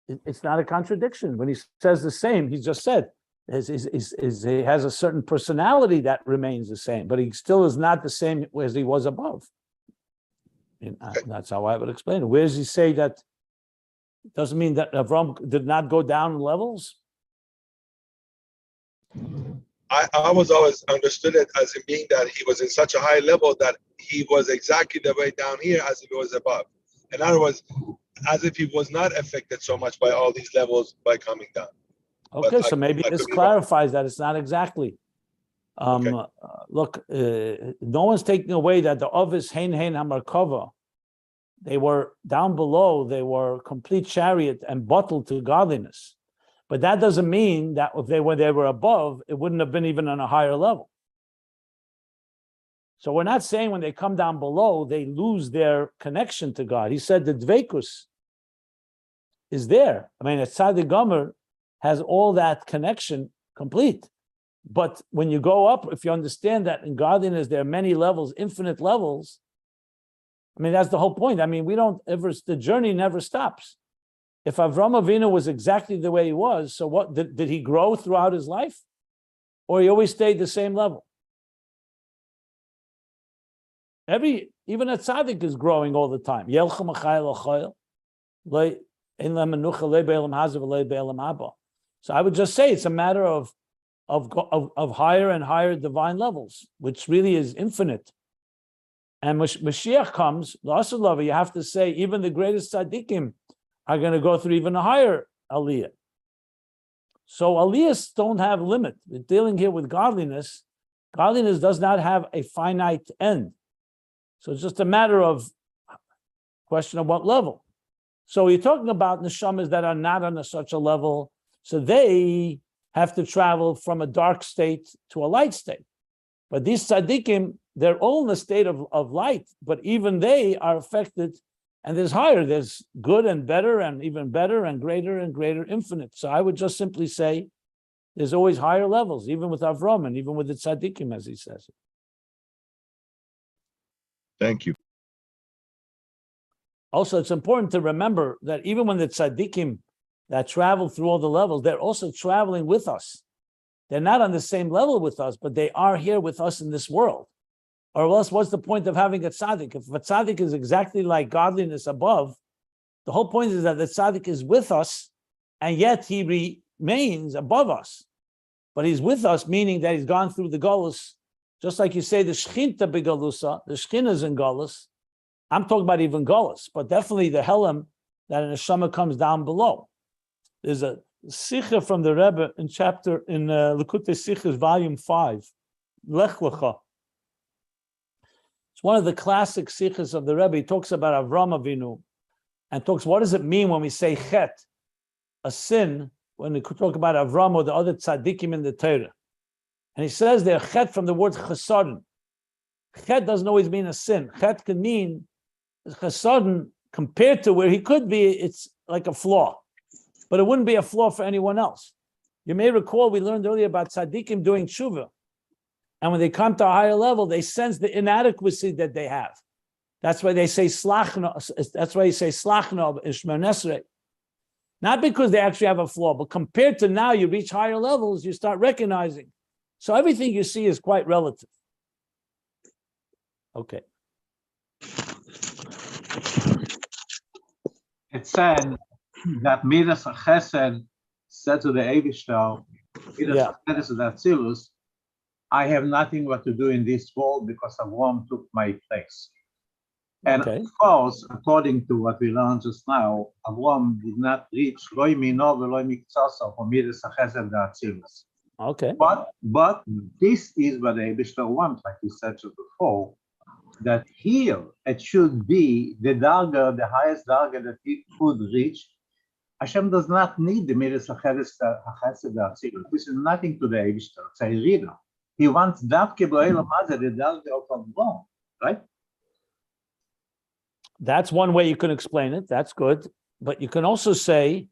It's not a contradiction. When he says the same, he just said he has a certain personality that remains the same, but he still is not the same as he was above. And that's how I would explain it. Where does he say that? Doesn't mean that Avram did not go down in levels? I always understood it as it being that he was in such a high level that he was exactly the way down here as if he was above. In other words, as if he was not affected so much by all these levels by coming down. Okay, so maybe this clarifies that it's not exactly. Okay. Look, no one's taking away that the Ovis Hein Hamarkova, they were down below, they were complete chariot and bottled to godliness. But that doesn't mean that if they were above, it wouldn't have been even on a higher level. So we're not saying when they come down below, they lose their connection to God. He said the Dveikus is there. I mean, a Tzaddik Gomer has all that connection complete. But when you go up, if you understand that in godliness, there are many levels, infinite levels. I mean, that's the whole point. I mean, the journey never stops. If Avram Avinu was exactly the way he was, so what, did he grow throughout his life? Or he always stayed the same level? Even a tzaddik is growing all the time. So I would just say it's a matter of higher and higher divine levels, which really is infinite. And Mashiach comes, you have to say even the greatest tzaddikim are going to go through even a higher aliyah. So aliyahs don't have limit. We're dealing here with godliness. Godliness does not have a finite end. So it's just a matter of question of what level. So you're talking about neshamas that are not on such a level, so they have to travel from a dark state to a light state. But these tzaddikim, they're all in a state of light, but even they are affected, and there's higher, there's good and better and even better and greater, infinite. So I would just simply say there's always higher levels, even with Avram and even with the tzaddikim, as he says. Thank you. Also, it's important to remember that even when the tzaddikim that travel through all the levels, they're also traveling with us. They're not on the same level with us, but they are here with us in this world. Or else, what's the point of having a tzaddik? If a tzaddik is exactly like godliness above, the whole point is that the tzaddik is with us, and yet he remains above us. But he's with us, meaning that he's gone through the galus. Just like you say, the shchinta begalusa, the shchin is in galus. I'm talking about even galus, but definitely the helam that an neshama comes down below. There's a sikha from the Rebbe in Likutei Sichos, volume 5, Lech Lecha. It's one of the classic sikhs of the Rebbe. He talks about Avram Avinu and talks, what does it mean when we say chet, a sin, when we talk about Avram or the other tzaddikim in the Torah. And he says they're chet from the word chesaron. Chet doesn't always mean a sin. Chet can mean chesaron compared to where he could be, it's like a flaw. But it wouldn't be a flaw for anyone else. You may recall we learned earlier about tzaddikim doing tshuva. And when they come to a higher level, they sense the inadequacy that they have. That's why they say slachna. That's why you say slachna Shemona Esrei. Not because they actually have a flaw, but compared to now, you reach higher levels, you start recognizing. So everything you see is quite relative. Okay. It said that Midas Chesed said to the Eivishter, Midas Chesed to the Atzilus, I have nothing what to do in this world because Avram took my place. And of course, according to what we learned just now, Avram did not reach Loi Mino Veloi Miktsasa for Midas Chesed the Atzilus. Okay. But this is what the Eivishter wants, like you said before, that here it should be the darga, the highest darga that he could reach. Hashem does not need the Midas Chesed the Atzilus. This is nothing to the Eivishter. It's a reader. He wants Davke B'Olam Hazeh, the darga of Avram, right? That's one way you can explain it. That's good. But you can also say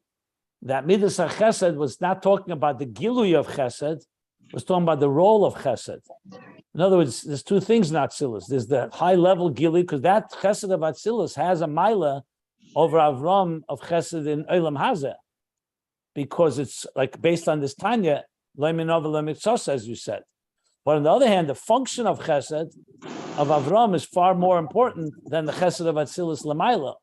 that Midas HaChesed was not talking about the Gilui of Chesed, it was talking about the role of Chesed. In other words, there's two things in Atzilus. There's the high-level Gilui, because that Chesed of Atzilus has a Maila over Avram of Chesed in Olam Hazeh, because it's like based on this Tanya, Lo Minov Lo Mitzos, as you said. But on the other hand, the function of Chesed of Avram is far more important than the Chesed of Atzilus Lamaila.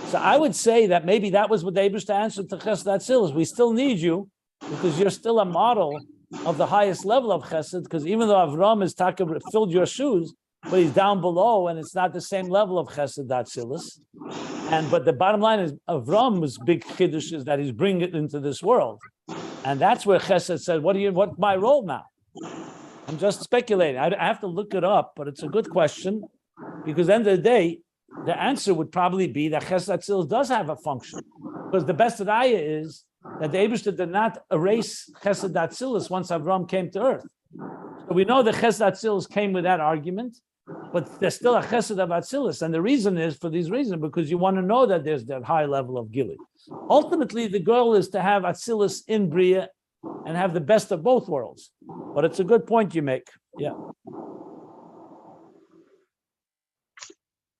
So I would say that maybe that was what the Eibishter answered to Chesed Atzilus. We still need you because you're still a model of the highest level of Chesed, because even though Avram is filled your shoes, but he's down below and it's not the same level of Chesed Atzilus. But the bottom line is Avram's big chiddush is that he's bringing it into this world. And that's where Chesed said, what's my role now? I'm just speculating. I have to look it up, but it's a good question, because at the end of the day, the answer would probably be that Chesed Atzilus does have a function, because the best Raya is that the Eibishter did not erase Chesed Atzilus once Avram came to earth. So we know that Chesed Atzilus came with that argument, but there's still a Chesed of Atzilus, and the reason is for these reasons, because you want to know that there's that high level of Gili. Ultimately, the goal is to have Atzilus in Bria and have the best of both worlds. But it's a good point you make. Yeah.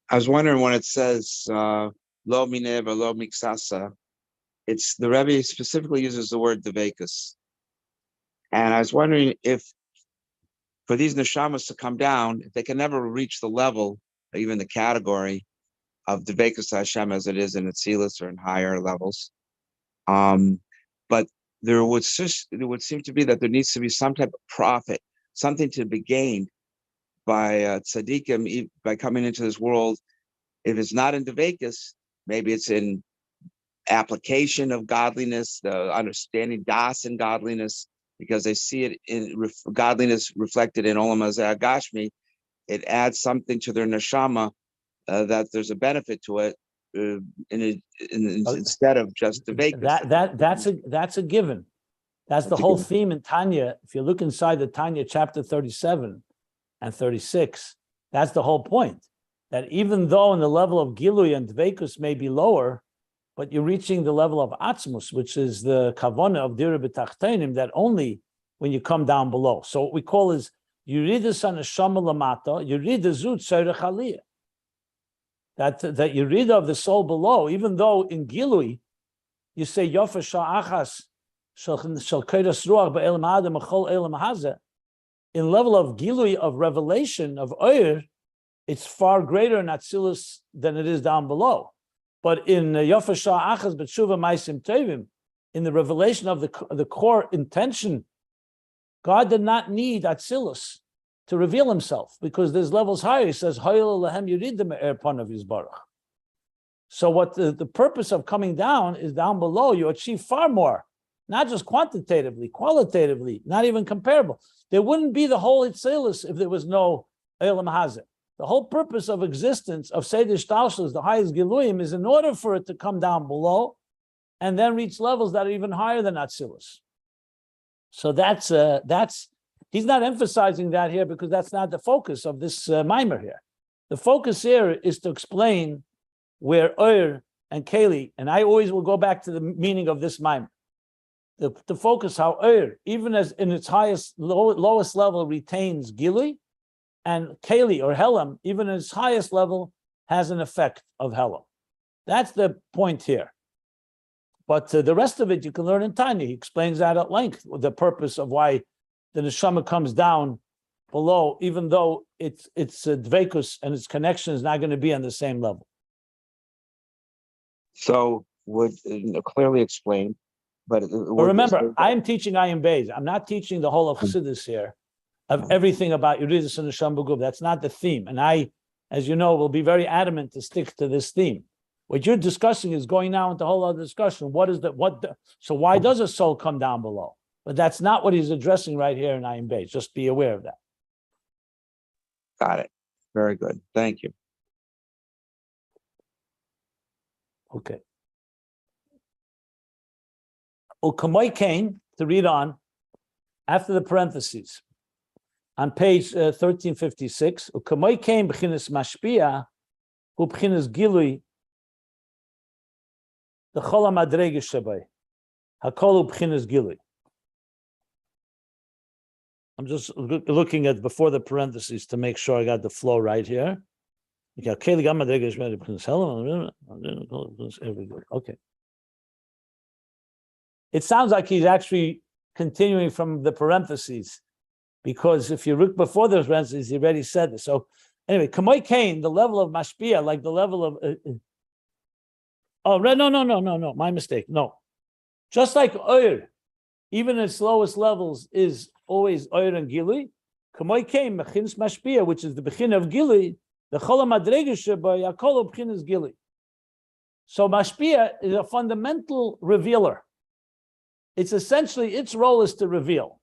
I was wondering when it says lo mineh or lo miksasa, it's the Rebbe specifically uses the word devekus. And I was wondering if for these neshamas to come down, if they can never reach the level even the category of Dveikus Hashem as it is in Atzilus or in higher levels. But there would seem to be that there needs to be some type of profit, something to be gained by tzaddikim by coming into this world. If it's not in Dveikus, maybe it's in application of godliness, the understanding das and godliness, because they see it in godliness reflected in Olam Hazeh Gashmi. It adds something to their neshama that there's a benefit to it instead of just Dveikus. That's a given. That's the whole theme in Tanya. If you look inside the Tanya chapter 37 and 36, that's the whole point. That even though in the level of Gilui and Dveikus may be lower, but you're reaching the level of Atzmus, which is the Kavana of Dira B'Tachtenim, that only when you come down below. So what we call is Yuridus HaNeshama Lamata, Yuridus Zut Tzorech Aliyah. That Yurida of the soul below, even though in Gilui, you say Yofa Sha'achas Shal Keiras Ruach Ba'elam Adam Achol Elam Hazeh, in level of Gilui, of revelation, of Oyer, it's far greater in Atzilus than it is down below. But in Yofa Sha'achas B'Tshuva Maisim Tevim, in the revelation of the core intention, God did not need Atzilus to reveal himself, because there's levels higher. He says, so what the purpose of coming down is down below, you achieve far more, not just quantitatively, qualitatively, not even comparable. There wouldn't be the whole Atzilus if there was no Elam Hazeh. The whole purpose of existence of Seder Shtalshus, the highest Giluyim, is in order for it to come down below and then reach levels that are even higher than Atzilus. So that's he's not emphasizing that here because that's not the focus of this mimer here. The focus here is to explain where Oyer and Keli, and I always will go back to the meaning of this mimer. The focus how Oyer, even as in its lowest level, retains Gili, and Keli or Helam, even in its highest level, has an effect of Helam. That's the point here. But the rest of it you can learn in Tanya. He explains that at length, the purpose of why the neshama comes down below, even though it's dveikus and its connection is not going to be on the same level. So would clearly explain, but remember, I'm teaching Ayin Beis. I'm not teaching the whole of Chassidus here, of everything about Yuridus and Neshama B'Guf. That's not the theme. And I, as you know, will be very adamant to stick to this theme. What you're discussing is going now into a whole other discussion. So why does a soul come down below? But that's not what he's addressing right here in Ayin Beis. Just be aware of that. Got it. Very good. Thank you. Okay. Ukamoi came to read on after the parentheses on page 1356. Ukamoi came b'chinas Mashpia, hu b'chinas Gilui, the Chol HaMadrega Shabbai, Hakol hu b'chinas Gilui. I'm just looking at before the parentheses to make sure I got the flow right here. Okay. It sounds like he's actually continuing from the parentheses, because if you look before the parentheses, he already said this. So anyway, Kamoi Kain, the level of Mashpia, like the level of no, my mistake. No. Just like Oyer, even its lowest levels is always Oyer and Gili. Kamoi Kain, Mechins Mashpia, which is the Bechin of Gili, the Chol HaMadrega Sheba, Yakol Bechin is Gili. So Mashpia is a fundamental revealer. It's essentially, its role is to reveal.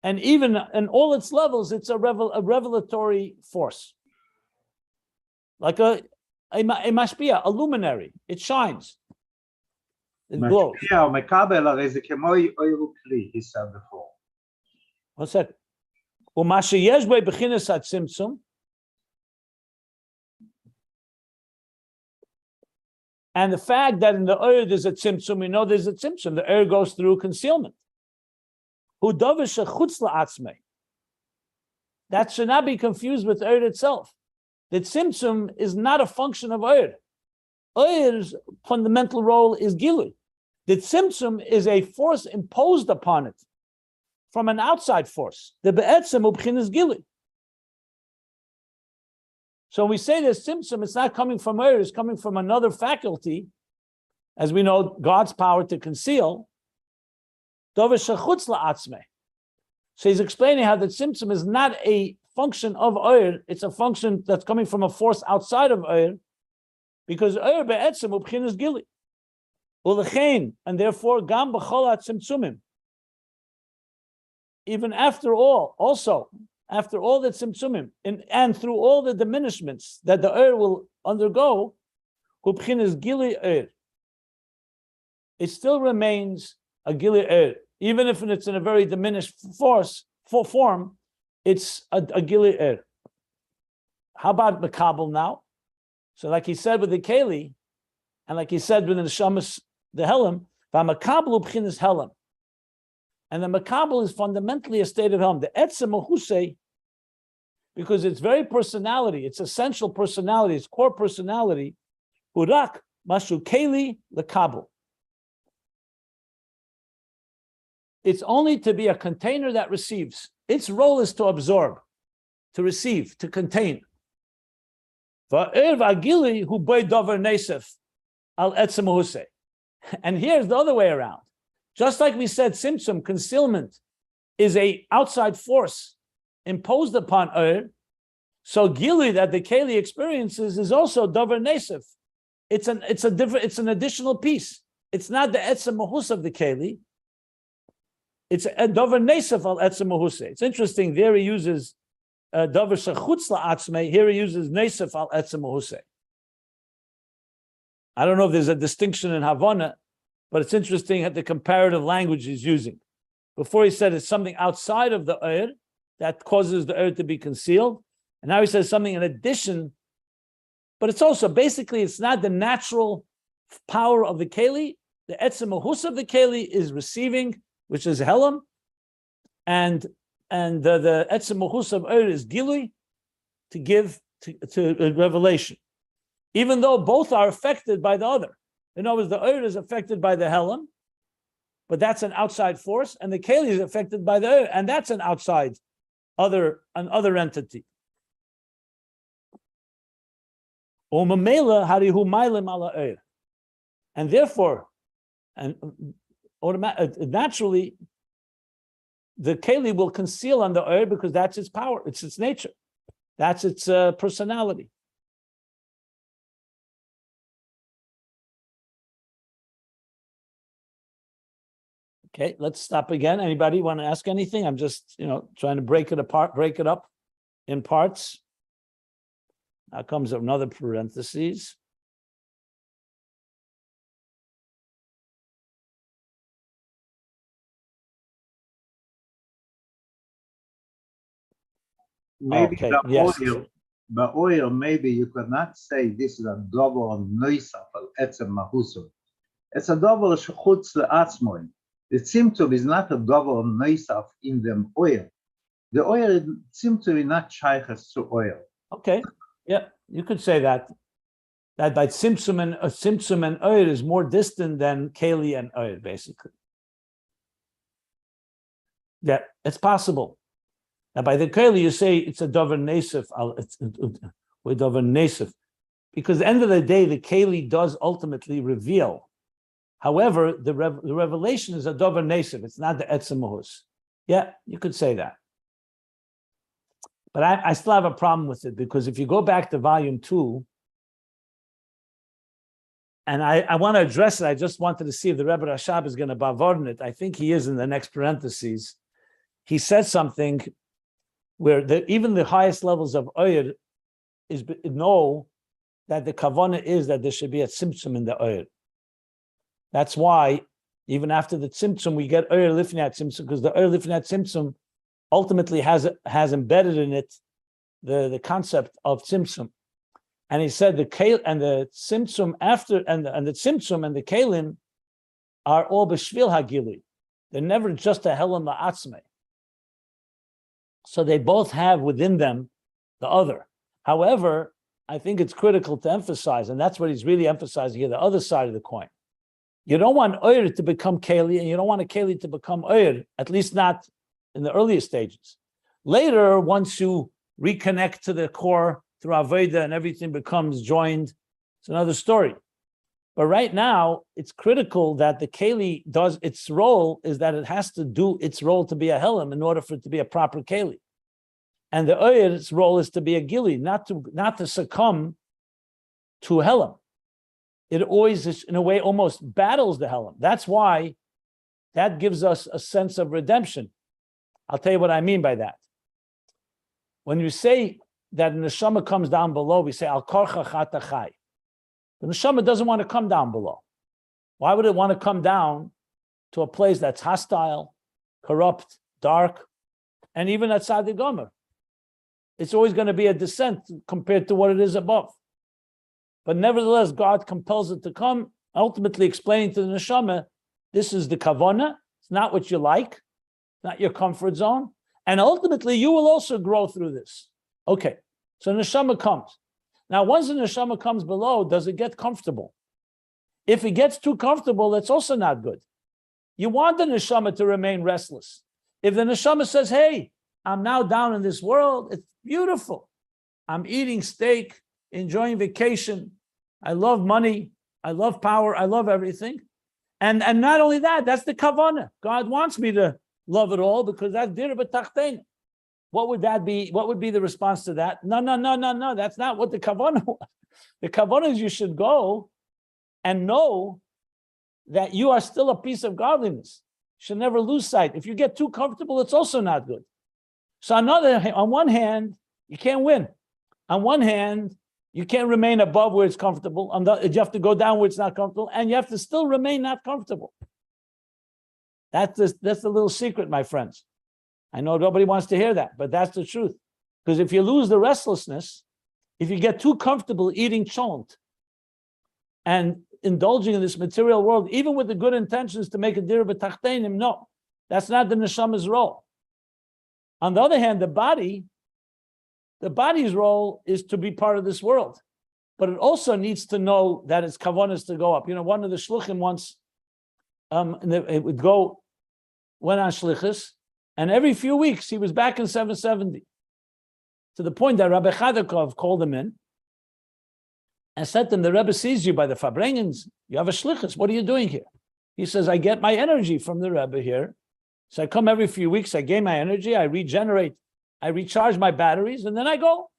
And even in all its levels, it's a revelatory force. Like a Mashpia, a luminary. It shines. It glows. Mashpia or Mekabel is a kemoi oiru kli, he said before. One second. U'mashe yesh b'ei b'chinas hatzimtzum. And the fact that in the Ur there's a tzimtzum, we know there's a tzimtzum. The Ur goes through concealment. Hu davish chutz la'atzmei. That should not be confused with Ur itself. The tzimtzum is not a function of Ur. Ur's fundamental role is Gilui. The tzimtzum is a force imposed upon it from an outside force. The be'etzem ub'chinas Gilui. So when we say there's Tzimtzum, it's not coming from Oyer, it's coming from another faculty, as we know, God's power to conceal. So he's explaining how the Tzimtzum is not a function of Oyer, it's a function that's coming from a force outside of Oyer, because Oyer be'etzem ubchinas gili. Ulechein, and therefore gam b'chol tzimtzumim. Even after all, also after all the tzimtzumim, and through all the diminishments that the Oyer will undergo, ubchinas gili Oyer, it still remains a gili Oyer, even if it's in a very diminished form. It's a gili Oyer. How about Mekabel now? So, like he said with the Keli, and like he said with the Neshamas, the Helam, Mekabel ubchinas Helam. And the Mekabel is fundamentally a state of Helam. The Etzem Mahusei, because its very personality, its essential personality, its core personality, Urak Mashu Keli Lekabel. It's only to be a container that receives. Its role is to absorb, to receive, to contain. And here's the other way around. Just like we said, Tzimtzum, concealment, is a outside force imposed upon Oyer. So Gili that the Keli experiences is also Dover Nesef. It's an additional piece. It's not the Etzem Mahus of the Keli. It's a Dover Nesef al Etzem Mahus. It's interesting. There he uses Dover Shechutz La'atzmei. Here he uses Nesef al Etzem Mahus. I don't know if there's a distinction in Havana, but it's interesting at the comparative language he's using. Before he said it's something outside of the Oyer that causes the Oyer to be concealed. And now he says something in addition, but it's also basically, it's not the natural power of the Keli. The Etzem Mahus of the Keli is receiving, which is Helam, and the Etzem Mahus of Oyer is Gilui, to give to revelation. Even though both are affected by the other. In other words, the Oyer is affected by the Helam, but that's an outside force, and the Keli is affected by the Oyer, and that's an outside other entity. And therefore, naturally, the Keli will conceal on the Oyer because that's its power, it's its nature, that's its personality. Okay, let's stop again. Anybody want to ask anything? I'm just, trying to break it up in parts. Now comes another parenthesis. Maybe Okay, the yes. oil, maybe you could not say this is a double noisaf al etzem mahusum. It's a double shechutz le'atzmoin. The Tzimtzum is not a double noisaf in the oil. The oil Tzimtzum is not shayches to oil. Okay, yeah, you could say that. That by Tzimtzum and Oyer is more distant than Keli and Oyer, basically. Yeah, it's possible. Now, by the Keli, you say it's a Dover Nesef, with Dover Nesef, because at the end of the day, the Keli does ultimately reveal. However, the revelation is a Dover Nesef. It's not the Etzem Mahus. Yeah, you could say that. But I still have a problem with it, because if you go back to volume 2, and I want to address it, I just wanted to see if the Rebbe Rashab is going to bavorn it. I think he is in the next parentheses. He says something where even the highest levels of Oyer know that the kavanah is that there should be a tzimtzum in the Oyer. That's why even after the tzimtzum we get Oyer lifnei tzimtzum, because the Oyer lifnei tzimtzum ultimately has embedded in it the concept of tzimtzum. And he said the tzimtzum after and the tzimtzum and the kelim are all b'shvil hagili. They're never just a helam la'atzmei. So they both have within them the other. However, I think it's critical to emphasize, and that's what he's really emphasizing here, the other side of the coin. You don't want Oyer to become Keli, and you don't want a Keli to become Oyer, at least not in the earliest stages. Later, once you reconnect to the core through Aveda and everything becomes joined. It's another story. But right now, it's critical that the Keli does its role is that it has to do its role to be a Helam in order for it to be a proper Keli. And the Oyed's role is to be a Gili, not to succumb to Helam. It always is, in a way, almost battles the Helam. That's why that gives us a sense of redemption. I'll tell you what I mean by that. When you say that an neshama comes down below, we say, Al korcha chata chai. The neshama doesn't want to come down below. Why would it want to come down to a place that's hostile, corrupt, dark, and even at Sadi Gomer? It's always going to be a descent compared to what it is above. But nevertheless, God compels it to come, ultimately explaining to the neshama, this is the kavana, it's not what you like, not your comfort zone, and ultimately you will also grow through this. Okay, so neshama comes. Now, once the neshama comes below, does it get comfortable? If it gets too comfortable, that's also not good. You want the neshama to remain restless. If the neshama says, hey, I'm now down in this world, it's beautiful. I'm eating steak, enjoying vacation. I love money. I love power. I love everything. And not only that, that's the kavanah. God wants me to love it all because that's dir b'tachtein. What would that be? What would be the response to that? No. That's not what the kavanah was. The kavanah is you should go and know that you are still a piece of godliness. You should never lose sight. If you get too comfortable, it's also not good. So on one hand, you can't win. On one hand, you can't remain above where it's comfortable. You have to go down where it's not comfortable, and you have to still remain not comfortable. That's the little secret, my friends. I know nobody wants to hear that, but that's the truth. Because if you lose the restlessness, if you get too comfortable eating cholent and indulging in this material world, even with the good intentions to make a dir b'tachtenim, no, that's not the neshama's role. On the other hand, the body's role is to be part of this world, but it also needs to know that its kavanah is to go up. You know, one of the shluchim once, it would go, went on shlichus, and every few weeks he was back in 770, to the point that Rabbi Chadakov called him in and said to him, the Rebbe sees you by the Fabrengens, you have a shlichus, what are you doing here? He says, I get my energy from the Rebbe here. So I come every few weeks, I gain my energy, I regenerate, I recharge my batteries, and then I go.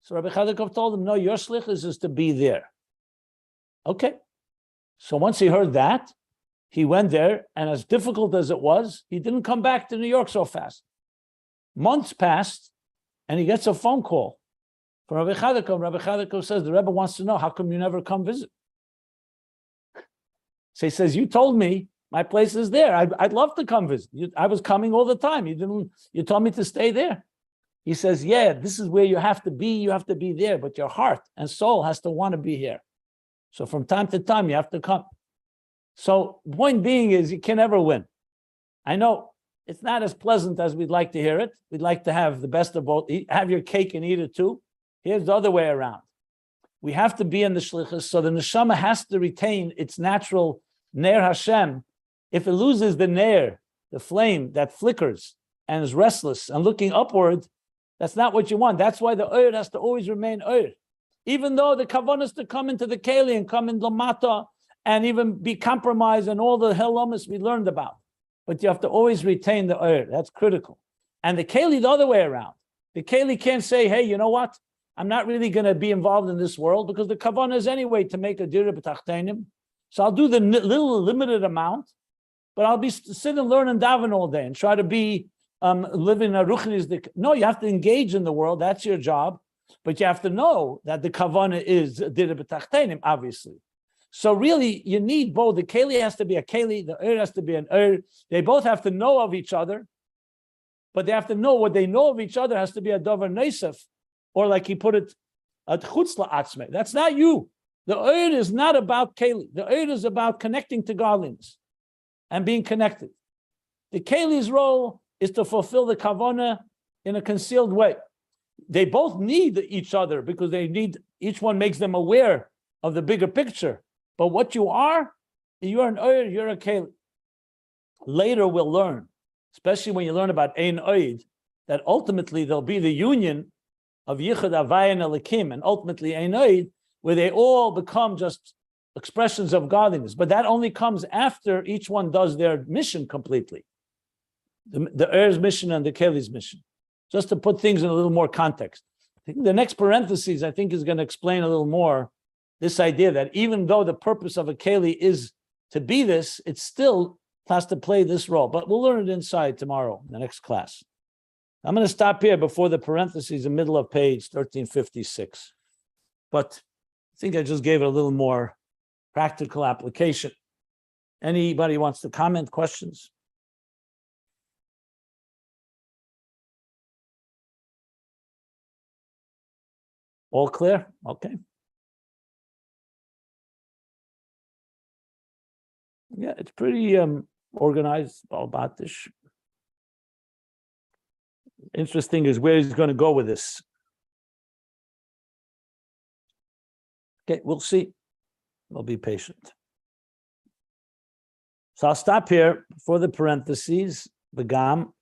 So Rabbi Chadakov told him, no, your shlichus is to be there. Okay. So once he heard that, he went there, and as difficult as it was, he didn't come back to New York so fast. Months passed, and he gets a phone call from Rabbi Chadakov. Rabbi Chadakov says, the Rebbe wants to know, how come you never come visit? So he says, you told me my place is there. I'd love to come visit. I was coming all the time. You told me to stay there. He says, yeah, this is where you have to be. You have to be there, but your heart and soul has to want to be here. So from time to time, you have to come. So the point being is you can never win. I know it's not as pleasant as we'd like to hear it. We'd like to have the best of both, have your cake and eat it too. Here's the other way around. We have to be in the shlichus, so the neshama has to retain its natural ner Hashem. If it loses the ner, the flame that flickers and is restless and looking upward, that's not what you want. That's why the oir has to always remain oir. Even though the kavanah is to come into the keli and come in lamata and even be compromised and all the helamas we learned about. But you have to always retain the oir. That's critical. And the keli the other way around. The keli can't say, hey, you know what? I'm not really going to be involved in this world because the kavanah is anyway to make a dir b'tachtenim. So I'll do the little limited amount, but I'll be sit and learn and daven all day and try to be living a ruchnis. No, you have to engage in the world. That's your job. But you have to know that the kavanah is dir b'tachtenim, obviously. So really, you need both. The keli has to be a keli. The has to be an They both have to know of each other, but they have to know what they know of each other has to be a davar neisef, or like he put it, at chutz la'atzmei. That's not you. The is not about keli. The is about connecting to godliness and being connected. The keli's role is to fulfill the kavanah in a concealed way. They both need each other because they need, each one makes them aware of the bigger picture. But what you are, you're an oir, you're a keli. Later we'll learn, especially when you learn about ein oid, that ultimately there'll be the union of Yichud Havaya and Elikim, and ultimately Einoid, where they all become just expressions of godliness. But that only comes after each one does their mission completely. The Er's mission and the Keli's mission. Just to put things in a little more context. I think the next parentheses, I think, is going to explain a little more this idea that even though the purpose of a Keli is to be this, it still has to play this role. But we'll learn it inside tomorrow in the next class. I'm going to stop here before the parentheses in the middle of page 1356. But I think I just gave it a little more practical application. Anybody wants to comment, questions? All clear? Okay. Yeah, it's pretty organized about this. Interesting is where he's going to go with this. Okay, we'll see. We'll be patient. So I'll stop here for the parentheses, the gam,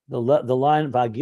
the line,